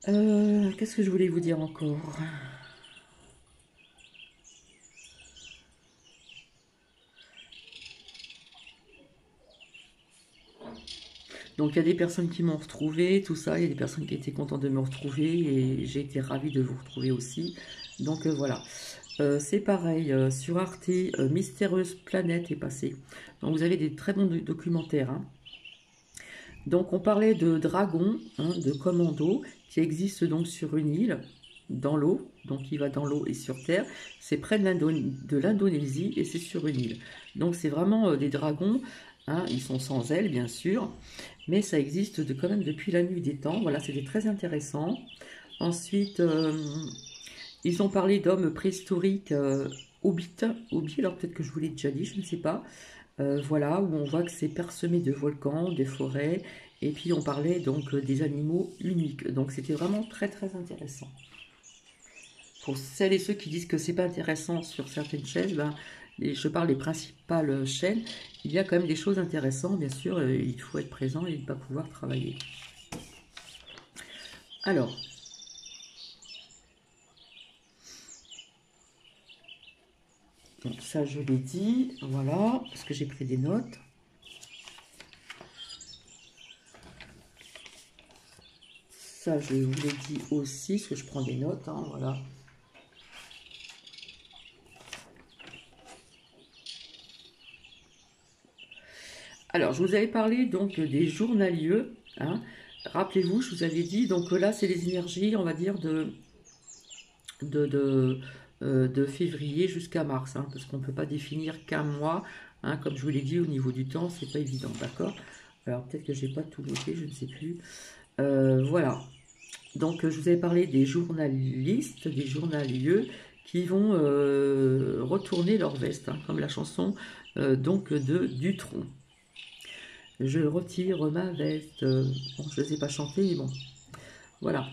Qu'est-ce que je voulais vous dire encore? Donc il y a des personnes qui m'ont retrouvé, tout ça, il y a des personnes qui étaient contentes de me retrouver et j'ai été ravie de vous retrouver aussi. Donc voilà, c'est pareil, sur Arte, Mystérieuse Planète est passé. Donc vous avez des très bons documentaires, hein. Donc on parlait de dragons, hein, de commandos, qui existent donc sur une île, dans l'eau, donc il va dans l'eau et sur terre. C'est près de l'Indonésie et c'est sur une île. Donc c'est vraiment des dragons, hein, ils sont sans ailes bien sûr, mais ça existe quand même depuis la nuit des temps. Voilà, c'était très intéressant. Ensuite, ils ont parlé d'hommes préhistoriques hobbits, alors peut-être que je vous l'ai déjà dit, je ne sais pas. Voilà, où on voit que c'est parsemé de volcans, des forêts, et puis on parlait donc des animaux uniques. Donc c'était vraiment très très intéressant. Pour celles et ceux qui disent que c'est pas intéressant sur certaines chaînes, ben, je parle des principales chaînes, il y a quand même des choses intéressantes, bien sûr, il faut être présent et ne pas pouvoir travailler. Alors, donc ça je l'ai dit, voilà, parce que j'ai pris des notes. Ça je vous l'ai dit aussi, parce que je prends des notes, hein, voilà. Alors, je vous avais parlé donc des journalieux, hein. Rappelez-vous, je vous avais dit, donc là, c'est les énergies, on va dire, de février jusqu'à mars, hein, parce qu'on ne peut pas définir qu'un mois, hein, comme je vous l'ai dit, au niveau du temps, c'est pas évident, d'accord? Alors, peut-être que j'ai pas tout noté, je ne sais plus. Voilà. Donc, je vous avais parlé des journalistes, des journalieux, qui vont retourner leur veste, hein, comme la chanson donc de Dutronc. Je retire ma veste. Bon, je ne sais pas chanter, mais bon. Voilà.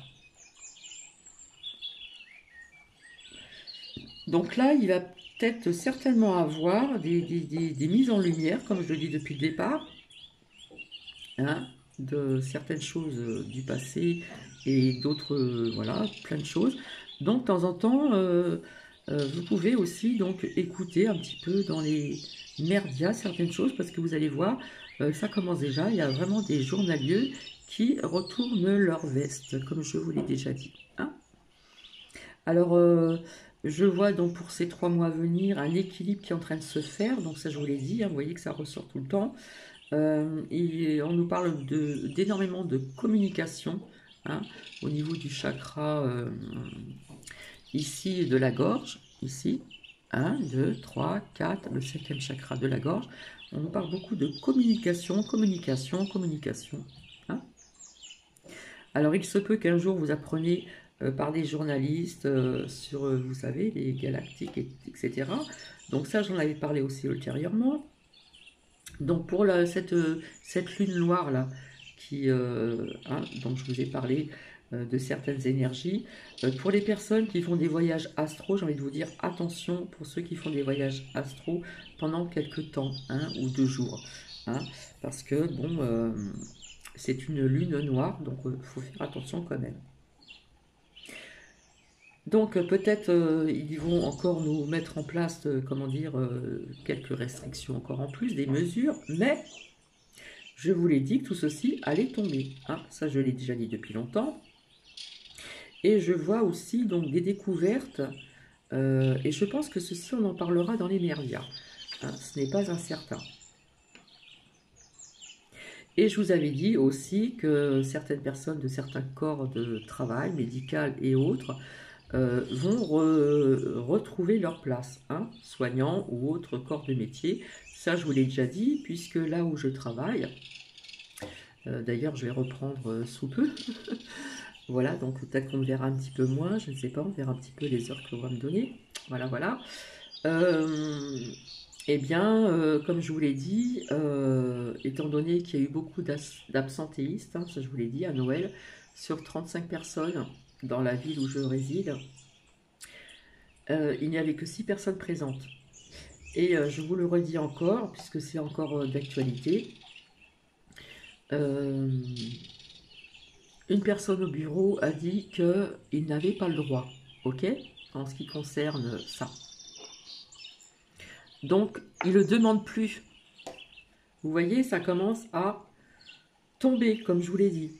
Donc là, il va peut-être certainement avoir des mises en lumière, comme je le dis depuis le départ, hein, de certaines choses du passé et d'autres, voilà, plein de choses. Donc, de temps en temps, vous pouvez aussi donc écouter un petit peu dans les merdias certaines choses, parce que vous allez voir, ça commence déjà, il y a vraiment des journaliers qui retournent leur veste, comme je vous l'ai déjà dit, hein. Alors, je vois donc pour ces 3 mois à venir un équilibre qui est en train de se faire, donc ça je vous l'ai dit, hein, vous voyez que ça ressort tout le temps. Et on nous parle d'énormément de communication, hein, au niveau du chakra ici de la gorge, ici, 1, 2, 3, 4, le 7e chakra de la gorge. On nous parle beaucoup de communication, communication, communication, hein. Alors il se peut qu'un jour vous appreniez par des journalistes sur, vous savez, les galactiques, etc. Donc ça, j'en avais parlé aussi ultérieurement. Donc pour cette lune noire là, qui, hein, donc je vous ai parlé de certaines énergies. Pour les personnes qui font des voyages astro, j'ai envie de vous dire attention pour ceux qui font des voyages astro pendant quelques temps, hein, ou 2 jours, hein, parce que bon, c'est une lune noire, donc il faut faire attention quand même. Donc peut-être ils vont encore nous mettre en place, comment dire, quelques restrictions encore en plus, des mesures, mais je vous l'ai dit que tout ceci allait tomber, hein. Ça je l'ai déjà dit depuis longtemps. Et je vois aussi donc des découvertes, et je pense que ceci on en parlera dans les mérias, hein, ce n'est pas incertain. Et je vous avais dit aussi que certaines personnes de certains corps de travail, médical et autres, vont retrouver leur place, hein, soignants ou autres corps de métier. Ça, je vous l'ai déjà dit, puisque là où je travaille, D'ailleurs, je vais reprendre sous peu. Voilà, donc peut-être qu'on me verra un petit peu moins, je ne sais pas, on verra un petit peu les heures qu'on va me donner. Voilà, voilà. Eh bien, comme je vous l'ai dit, étant donné qu'il y a eu beaucoup d'absentéistes, hein, ça je vous l'ai dit, à Noël, sur 35 personnes dans la ville où je réside, il n'y avait que 6 personnes présentes. Et je vous le redis encore, puisque c'est encore d'actualité, euh, une personne au bureau a dit qu'il n'avait pas le droit, ok, en ce qui concerne ça. Donc, il ne le demande plus. Vous voyez, ça commence à tomber, comme je vous l'ai dit.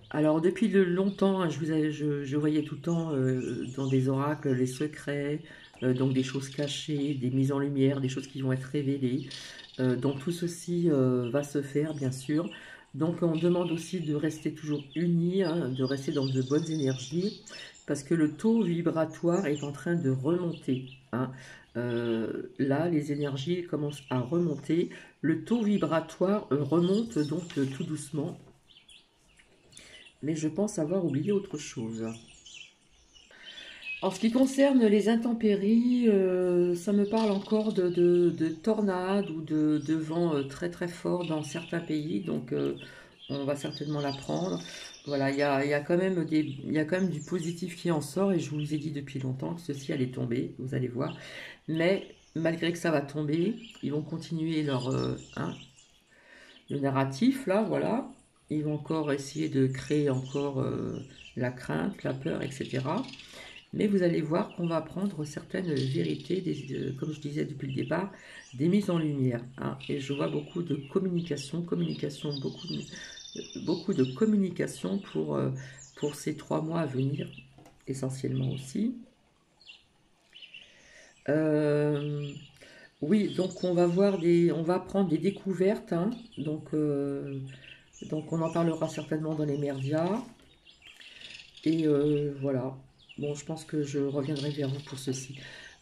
Alors, depuis longtemps, hein, je voyais tout le temps dans des oracles les secrets, donc des choses cachées, des mises en lumière, des choses qui vont être révélées. Donc, tout ceci va se faire, bien sûr. Donc, on demande aussi de rester toujours unis, hein, de rester dans de bonnes énergies, parce que le taux vibratoire est en train de remonter, hein. Là, les énergies commencent à remonter. Le taux vibratoire remonte donc tout doucement. Mais je pense avoir oublié autre chose. En ce qui concerne les intempéries, ça me parle encore de tornades ou de vents très très forts dans certains pays, donc on va certainement l'apprendre. Voilà, il y a quand même il y a quand même du positif qui en sort, et je vous ai dit depuis longtemps que ceci allait tomber, vous allez voir. Mais malgré que ça va tomber, ils vont continuer hein, le narratif, là, voilà. Ils vont encore essayer de créer encore la crainte, la peur, etc. Mais vous allez voir qu'on va apprendre certaines vérités, comme je disais depuis le départ, des mises en lumière, hein. Et je vois beaucoup de communication, beaucoup de communication pour ces 3 mois à venir, essentiellement aussi. Oui, donc on va on va prendre des découvertes, hein. Donc on en parlera certainement dans les médias. Et voilà. Bon, je pense que je reviendrai vers vous pour ceci.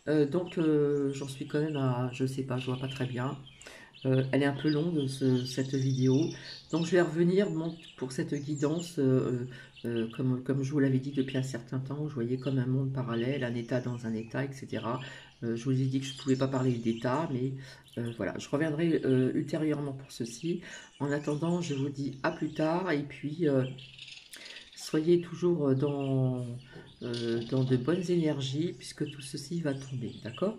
J'en suis quand même à, je sais pas, je vois pas très bien. Elle est un peu longue, cette vidéo. Donc je vais revenir pour cette guidance, comme je vous l'avais dit depuis un certain temps, je voyais comme un monde parallèle, un état dans un état, etc. Je vous ai dit que je ne pouvais pas parler d'état, mais voilà, je reviendrai ultérieurement pour ceci. En attendant, je vous dis à plus tard, et puis soyez toujours dans de bonnes énergies, puisque tout ceci va tomber, d'accord?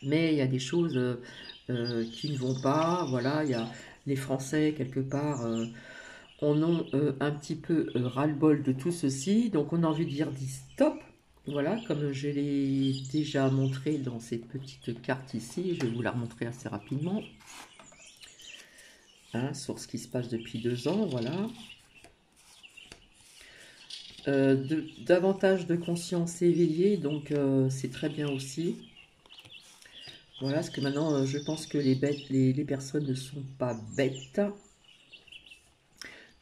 Mais il y a des choses qui ne vont pas, voilà, il y a les Français, quelque part, en ont un petit peu ras-le-bol de tout ceci, donc on a envie de dire stop, voilà, comme je l'ai déjà montré dans cette petite carte ici, je vais vous la remontrer assez rapidement, hein, sur ce qui se passe depuis 2 ans, voilà. Davantage de conscience éveillée, donc c'est très bien aussi. Voilà, parce que maintenant, je pense que les personnes ne sont pas bêtes.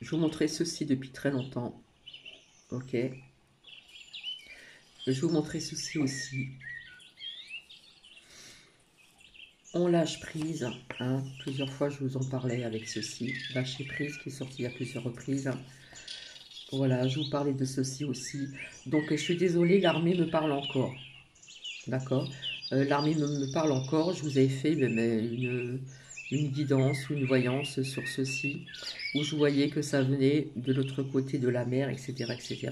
Je vous montrais ceci depuis très longtemps. Ok. Je vous montrer ceci aussi. On lâche prise, hein. Plusieurs fois, je vous en parlais avec ceci. Lâcher prise, qui est sorti à plusieurs reprises. Voilà, je vous parlais de ceci aussi. Donc, je suis désolée, l'armée me parle encore. D'accord? L'armée me parle encore. Je vous avais fait une guidance ou une voyance sur ceci, où je voyais que ça venait de l'autre côté de la mer, etc., etc.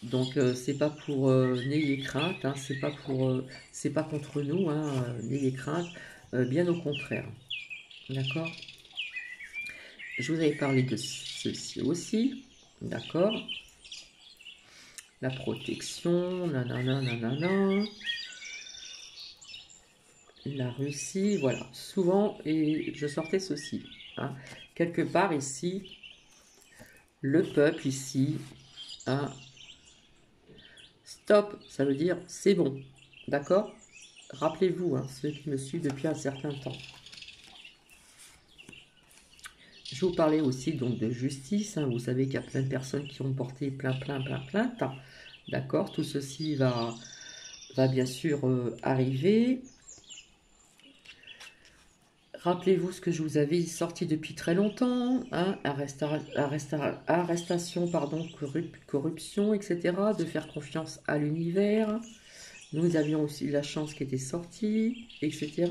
Donc c'est pas pour n'ayez crainte, hein, c'est pas contre nous, hein, n'ayez crainte, bien au contraire. D'accord? Je vous avais parlé de ceci aussi, d'accord? La protection, nanana, nanana. La Russie, voilà. Souvent, et je sortais ceci, hein. Quelque part ici, le peuple ici, hein, stop, ça veut dire c'est bon, d'accord? Rappelez-vous, hein, ceux qui me suivent depuis un certain temps. Je vous parlais aussi donc de justice, hein. Vous savez qu'il y a plein de personnes qui ont porté plein de plaintes, d'accord? Tout ceci va bien sûr arriver. Rappelez-vous ce que je vous avais sorti depuis très longtemps, hein, arrestation, pardon, corruption, etc. De faire confiance à l'univers. Nous avions aussi la chance qui était sortie, etc.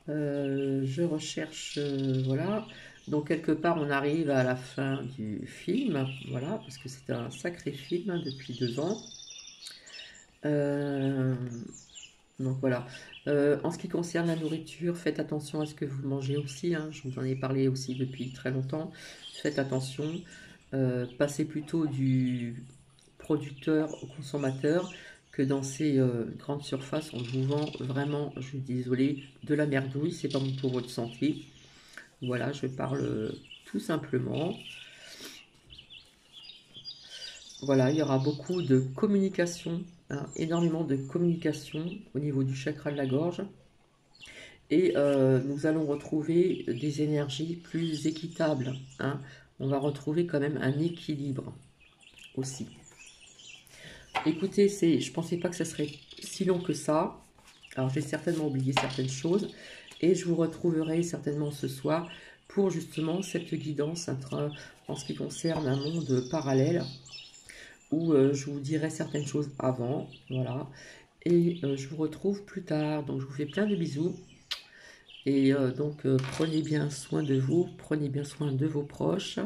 Je recherche, voilà. Donc quelque part, on arrive à la fin du film, voilà, parce que c'est un sacré film hein, depuis 2 ans. Euh, donc voilà. En ce qui concerne la nourriture, faites attention à ce que vous mangez aussi, hein. Je vous en ai parlé aussi depuis très longtemps. Faites attention. Passez plutôt du producteur au consommateur que dans ces grandes surfaces. On vous vend vraiment, je suis désolée, de la merdouille. C'est pas bon pour votre santé. Voilà, je parle tout simplement. Voilà, il y aura beaucoup de communication, hein, énormément de communication au niveau du chakra de la gorge. Et nous allons retrouver des énergies plus équitables, hein. On va retrouver quand même un équilibre aussi. Écoutez, je pensais pas que ça serait si long que ça. Alors j'ai certainement oublié certaines choses. Et je vous retrouverai certainement ce soir pour justement cette guidance en ce qui concerne un monde parallèle où je vous dirai certaines choses avant. Voilà. Et je vous retrouve plus tard. Donc je vous fais plein de bisous. Et donc, prenez bien soin de vous, prenez bien soin de vos proches.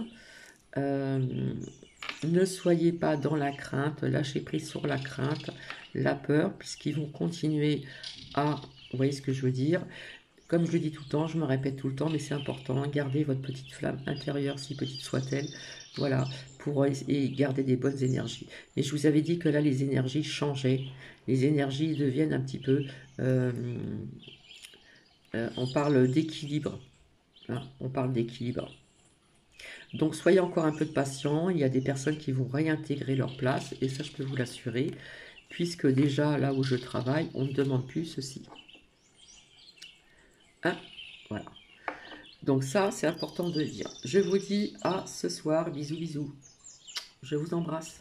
Ne soyez pas dans la crainte, lâchez prise sur la crainte, la peur, puisqu'ils vont continuer à... Vous voyez ce que je veux dire? Comme je le dis tout le temps, je me répète tout le temps, mais c'est important, gardez votre petite flamme intérieure, si petite soit-elle, voilà, pour et garder des bonnes énergies. Et je vous avais dit que là, les énergies changeaient, les énergies deviennent un petit peu... on parle d'équilibre, hein, on parle d'équilibre. Donc soyez encore un peu patient, il y a des personnes qui vont réintégrer leur place, et ça je peux vous l'assurer, puisque déjà là où je travaille, on ne demande plus ceci. Hein, voilà. Donc ça, c'est important de le dire. Je vous dis à ce soir, bisous bisous. Je vous embrasse.